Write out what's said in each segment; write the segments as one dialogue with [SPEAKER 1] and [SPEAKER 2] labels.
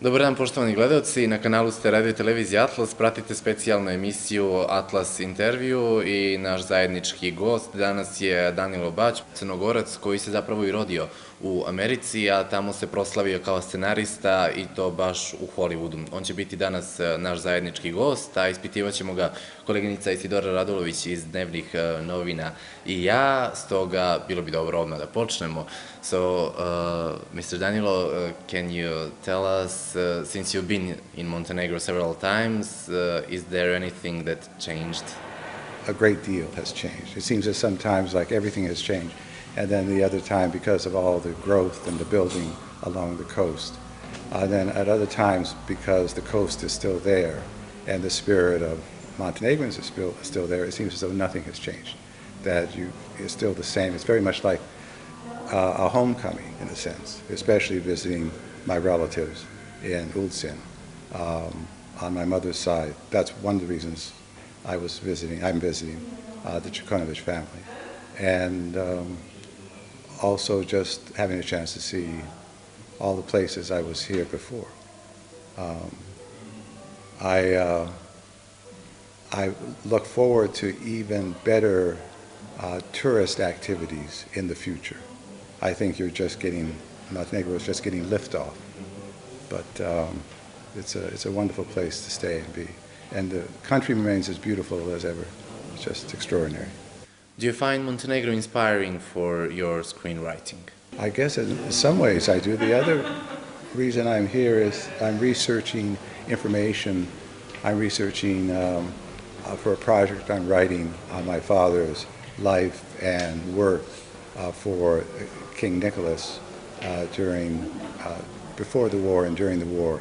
[SPEAKER 1] Dobar dan, poštovani gledalci, na kanalu ste Radio Televizije Atlas, pratite specijalnu emisiju Atlas Intervju i naš zajednički gost danas je Danilo Bac, Crnogorac koji se zapravo i rodio u Americi, a tamo se proslavio kao scenarista i to baš u Hollywoodu. On će biti danas naš zajednički gost, a ispitivaćemo ga koleginica Isidora Radulović iz Dnevnih novina i ja, stoga bilo bi dobro odmah da počnemo. So, Mr. Danilo, can you tell us, since you've been in Montenegro several times, is there anything that changed?
[SPEAKER 2] A great deal has changed. It seems that sometimes like everything has changed, and then the other time because of all the growth and the building along the coast. Then at other times because the coast is still there and the spirit of Montenegrins is still there, it seems as though nothing has changed. That it's still the same. It's very much like a homecoming in a sense, especially visiting my relatives in Ulcin on my mother's side. That's one of the reasons I'm visiting the Čikonović family. And also just having a chance to see all the places I was here before. I look forward to even better tourist activities in the future. I think Montenegro is just getting liftoff, but it's a wonderful place to stay and be. And the country remains as beautiful as ever. It's just extraordinary.
[SPEAKER 1] Do you find Montenegro inspiring for your screenwriting?
[SPEAKER 2] I guess in some ways I do. The other reason I'm here is I'm researching information. I'm researching for a project I'm writing on my father's life and work for King Nicholas before the war and during the war,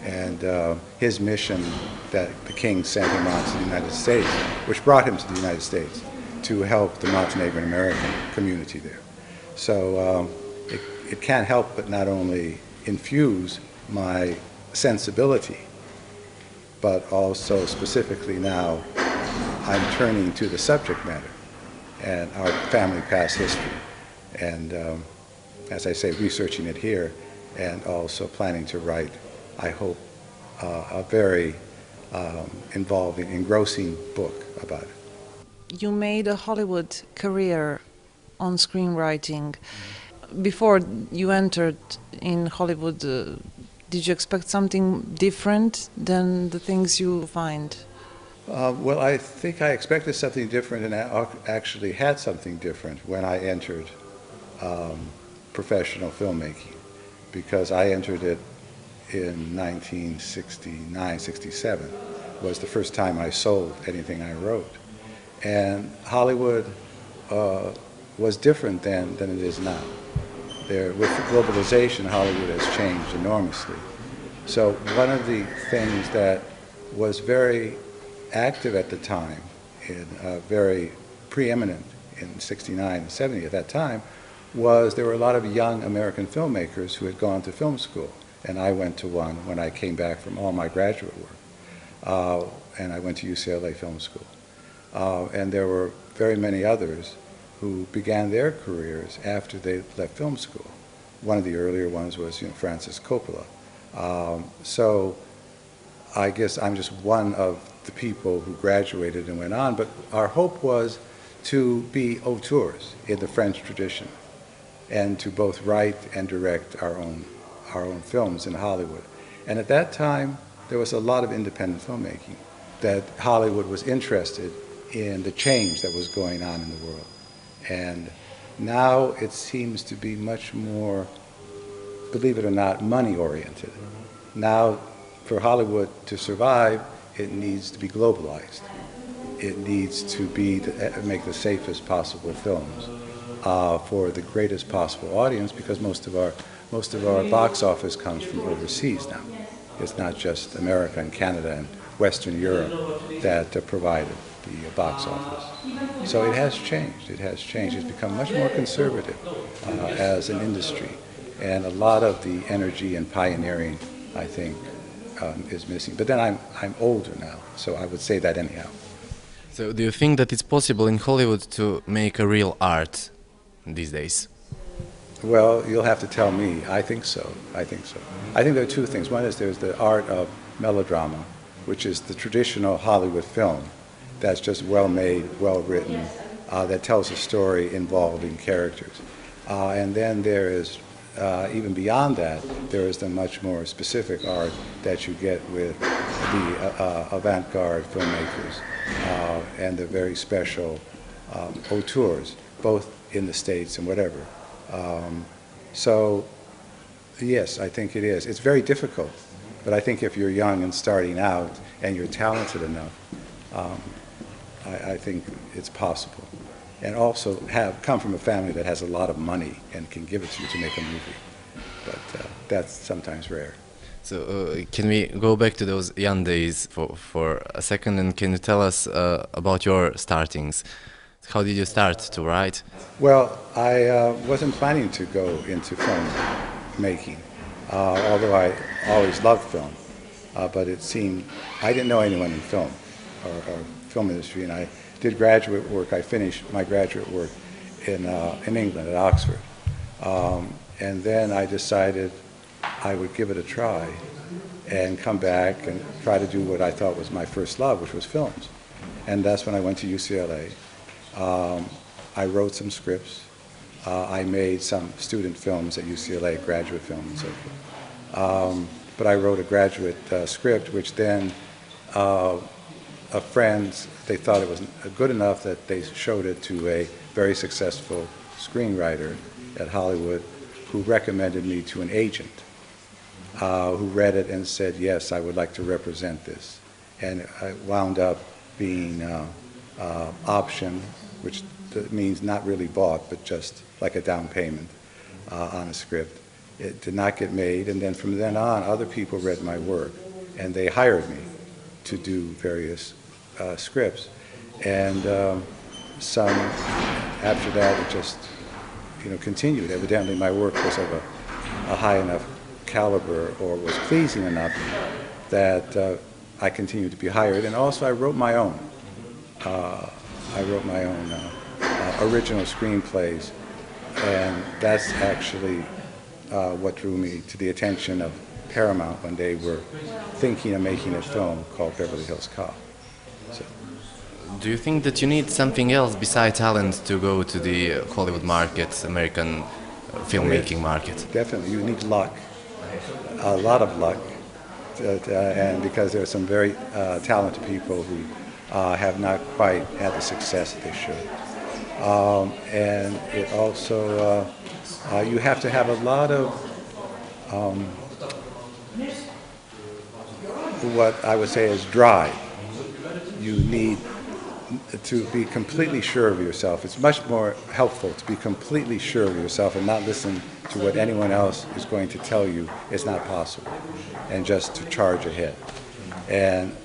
[SPEAKER 2] and his mission that the king sent him on to the United States, which brought him to the United States to help the Montenegrin American community there. So it can't help but not only infuse my sensibility, but also specifically now I'm turning to the subject matter and our family past history. And as I say, researching it here and also planning to write, I hope, a very involving, engrossing book about it.
[SPEAKER 3] You made a Hollywood career on screenwriting. Before you entered in Hollywood, did you expect something different than the things you find?
[SPEAKER 2] Well, I think I expected something different, and I actually had something different when I entered professional filmmaking, because I entered it in 1969, 67, was the first time I sold anything I wrote. And Hollywood was different then than it is now. With globalization, Hollywood has changed enormously. So one of the things that was very active at the time, very preeminent in 69 and 70 at that time, was there were a lot of young American filmmakers who had gone to film school. And I went to one when I came back from all my graduate work. And I went to UCLA Film School. And there were very many others who began their careers after they left film school. One of the earlier ones was Francis Coppola. So I guess I'm just one of the people who graduated and went on, but our hope was to be auteurs in the French tradition and to both write and direct our own films in Hollywood. And at that time, there was a lot of independent filmmaking, that Hollywood was interested in the change that was going on in the world. And now it seems to be much more, believe it or not, money-oriented. Now, for Hollywood to survive, it needs to be globalized. It needs to make the safest possible films for the greatest possible audience, because most of our box office comes from overseas now. It's not just America and Canada and Western Europe that provided the box office. So it has changed. It has changed. It's become much more conservative as an industry, and a lot of the energy and pioneering, I think, is missing. But then I'm older now, so I would say that anyhow.
[SPEAKER 1] So do you think that it's possible in Hollywood to make a real art these days?
[SPEAKER 2] Well, you'll have to tell me. I think so. I think so. I think there are two things. One is there's the art of melodrama, which is the traditional Hollywood film that's just well made, well written, that tells a story involving characters. And then there is, even beyond that, there is the much more specific art that you get with the avant-garde filmmakers and the very special auteurs, both in the States and whatever. So, yes, I think it is. It's very difficult, but I think if you're young and starting out and you're talented enough, I think it's possible. And also come from a family that has a lot of money and can give it to you to make a movie. But that's sometimes rare.
[SPEAKER 1] So can we go back to those young days for a second, and can you tell us about your startings? How did you start to write?
[SPEAKER 2] Well, I wasn't planning to go into film making, although I always loved film. But it seemed, I didn't know anyone in film or film industry, and I did graduate work. I finished my graduate work in England at Oxford. And then I decided I would give it a try and come back and try to do what I thought was my first love, which was films. And that's when I went to UCLA. I wrote some scripts. I made some student films at UCLA, graduate film and so forth. But I wrote a graduate script, which then friends, they thought it was good enough that they showed it to a very successful screenwriter at Hollywood who recommended me to an agent who read it and said, yes, I would like to represent this. And I wound up being optioned, which means not really bought, but just like a down payment on a script. It did not get made, and then from then on, other people read my work, and they hired me to do various scripts. And some, after that, it just continued. Evidently, my work was of a high enough caliber or was pleasing enough that I continued to be hired. And also, I wrote my own. Original screenplays, and that's actually what drew me to the attention of Paramount when they were thinking of making a film called Beverly Hills Cop. So.
[SPEAKER 1] Do you think that you need something else besides talent to go to the Hollywood market, American filmmaking market?
[SPEAKER 2] Definitely, you need luck, a lot of luck, and because there are some very talented people who have not quite had the success that they should. And it also, you have to have a lot of what I would say is drive. You need to be completely sure of yourself. It's much more helpful to be completely sure of yourself and not listen to what anyone else is going to tell you is not possible, and just to charge ahead. And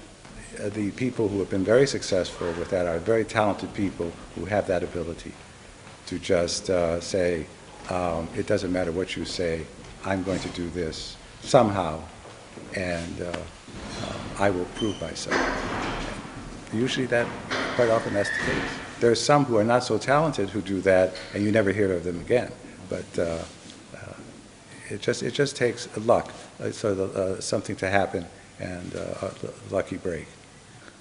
[SPEAKER 2] the people who have been very successful with that are very talented people who have that ability to just say, it doesn't matter what you say, I'm going to do this somehow, and I will prove myself. And usually quite often that's the case. There are some who are not so talented who do that, and you never hear of them again. But it just takes luck, something to happen, and a lucky break.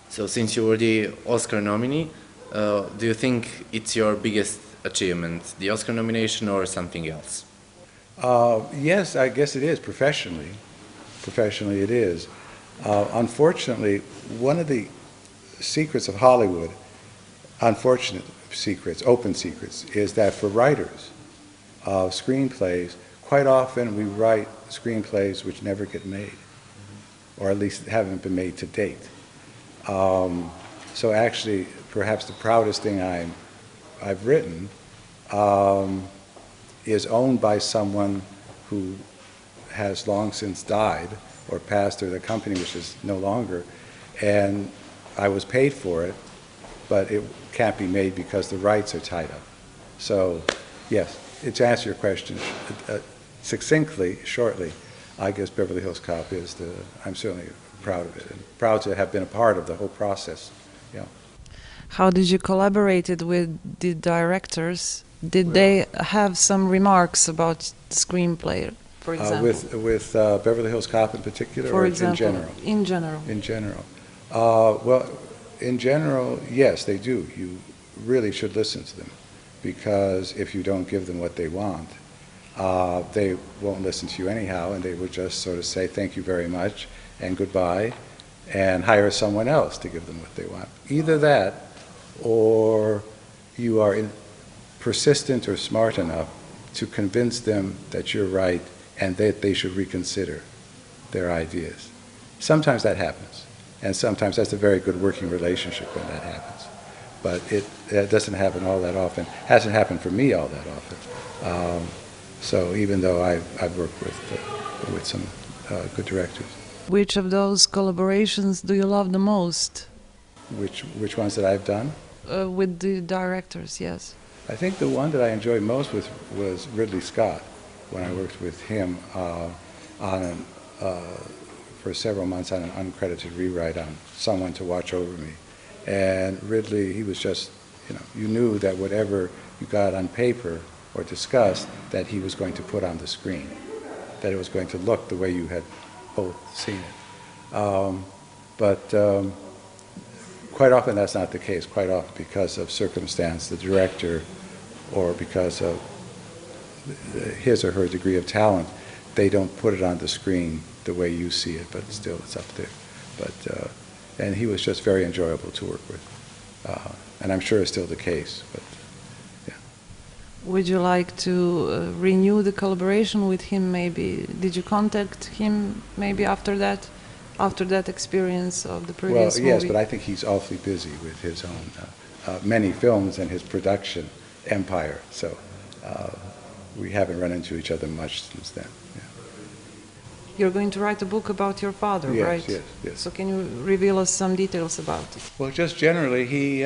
[SPEAKER 1] So since you were the Oscar nominee, do you think it's your biggest achievement, the Oscar nomination or something else?
[SPEAKER 2] Yes, I guess it is, professionally. Professionally it is. Unfortunately, one of the secrets of Hollywood, unfortunate secrets, open secrets, is that for writers of screenplays, quite often we write screenplays which never get made, or at least haven't been made to date. So actually, perhaps the proudest thing I've written is owned by someone who has long since died or passed, or the company which is no longer, and I was paid for it, but it can't be made because the rights are tied up. So, yes, to answer your question succinctly, shortly, I guess Beverly Hills Cop is I'm certainly proud of it, and proud to have been a part of the whole process. Yeah.
[SPEAKER 3] How did you collaborate with the directors? Did they have some remarks about the screenplay, for example?
[SPEAKER 2] With Beverly Hills Cop in particular,
[SPEAKER 3] For
[SPEAKER 2] or
[SPEAKER 3] example,
[SPEAKER 2] in general?
[SPEAKER 3] in general.
[SPEAKER 2] In general. Well, in general, yes, they do. You really should listen to them, because if you don't give them what they want, they won't listen to you anyhow, and they will just sort of say thank you very much and goodbye and hire someone else to give them what they want. Either that, or you are persistent or smart enough to convince them that you're right and that they should reconsider their ideas. Sometimes that happens, and sometimes that's a very good working relationship when that happens. But it doesn't happen all that often. Hasn't happened for me all that often. So even though I've worked with some good directors.
[SPEAKER 3] Which of those collaborations do you love the most?
[SPEAKER 2] Which ones that I've done?
[SPEAKER 3] With the directors, yes.
[SPEAKER 2] I think the one that I enjoyed most was Ridley Scott, when I worked with him for several months on an uncredited rewrite on Someone to Watch Over Me. And Ridley, he was just, you knew that whatever you got on paper or discussed, that he was going to put on the screen, that it was going to look the way you had both seen it. But quite often that's not the case. Quite often, because of circumstance, the director, or because of his or her degree of talent, they don't put it on the screen the way you see it, but still it's up there. But and he was just very enjoyable to work with, and I'm sure it's still the case. But yeah.
[SPEAKER 3] Would you like to renew the collaboration with him? Maybe did you contact him maybe after that experience of the previous movie?
[SPEAKER 2] Well, yes, but I think he's awfully busy with his own many films and his production empire. So we haven't run into each other much since then. Yeah.
[SPEAKER 3] You're going to write a book about your father,
[SPEAKER 2] Yes,
[SPEAKER 3] right?
[SPEAKER 2] yes.
[SPEAKER 3] So can you reveal us some details about it?
[SPEAKER 2] Well, just generally, he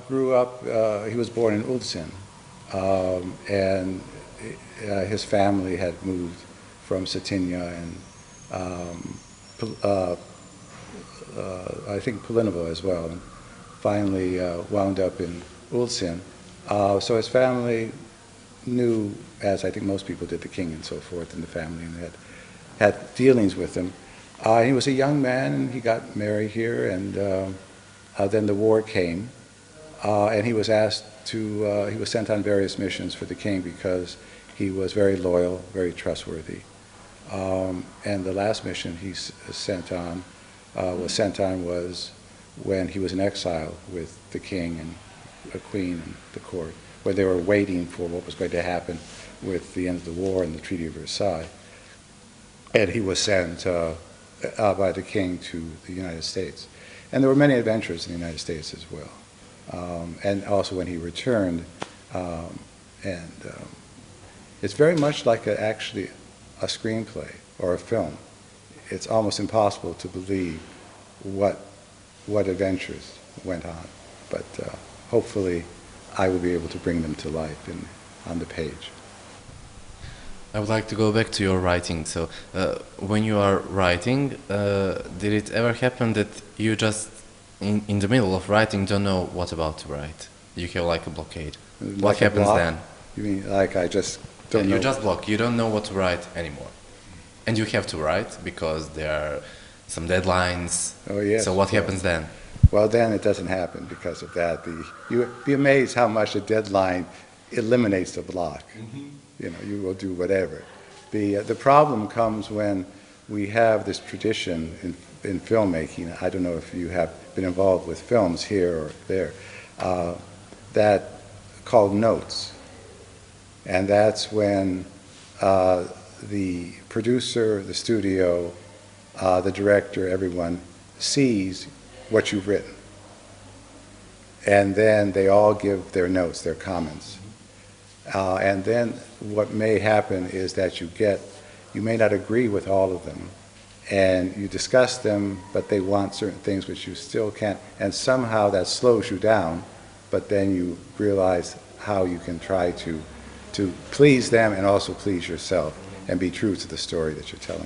[SPEAKER 2] grew up, he was born in Ulsan, and his family had moved from Cetinje and I think Polinovo as well, and finally wound up in Ulsan. So his family knew, as I think most people did, the king and so forth in the family, and had dealings with him. He was a young man, and he got married here, and then the war came, and he was asked to, he was sent on various missions for the king because he was very loyal, very trustworthy. And the last mission he was sent on was when he was in exile with the king and a queen and the court, where they were waiting for what was going to happen with the end of the war and the Treaty of Versailles. And he was sent by the king to the United States. And there were many adventures in the United States as well. And also when he returned, it's very much like actually a screenplay or a film. It's almost impossible to believe what adventures went on. But hopefully I will be able to bring them to life on the page.
[SPEAKER 1] I would like to go back to your writing. So, when you are writing, did it ever happen that you just, in the middle of writing, don't know what about to write? You have like a blockade. What happens then?
[SPEAKER 2] You mean like I just don't know?
[SPEAKER 1] You just block. You don't know what to write anymore. And you have to write because there are some deadlines.
[SPEAKER 2] Oh, yes.
[SPEAKER 1] So what happens then?
[SPEAKER 2] Well, then it doesn't happen because of that. You'd be amazed how much a deadline eliminates the block. Mm-hmm. You will do whatever. The problem comes when we have this tradition in filmmaking. I don't know if you have been involved with films here or there, that called notes. And that's when the producer, the studio, the director, everyone sees what you've written. And then they all give their notes, their comments. And then what may happen is that you may not agree with all of them, and you discuss them, but they want certain things which you still can't, and somehow that slows you down, but then you realize how you can try to please them and also please yourself and be true to the story that you're telling.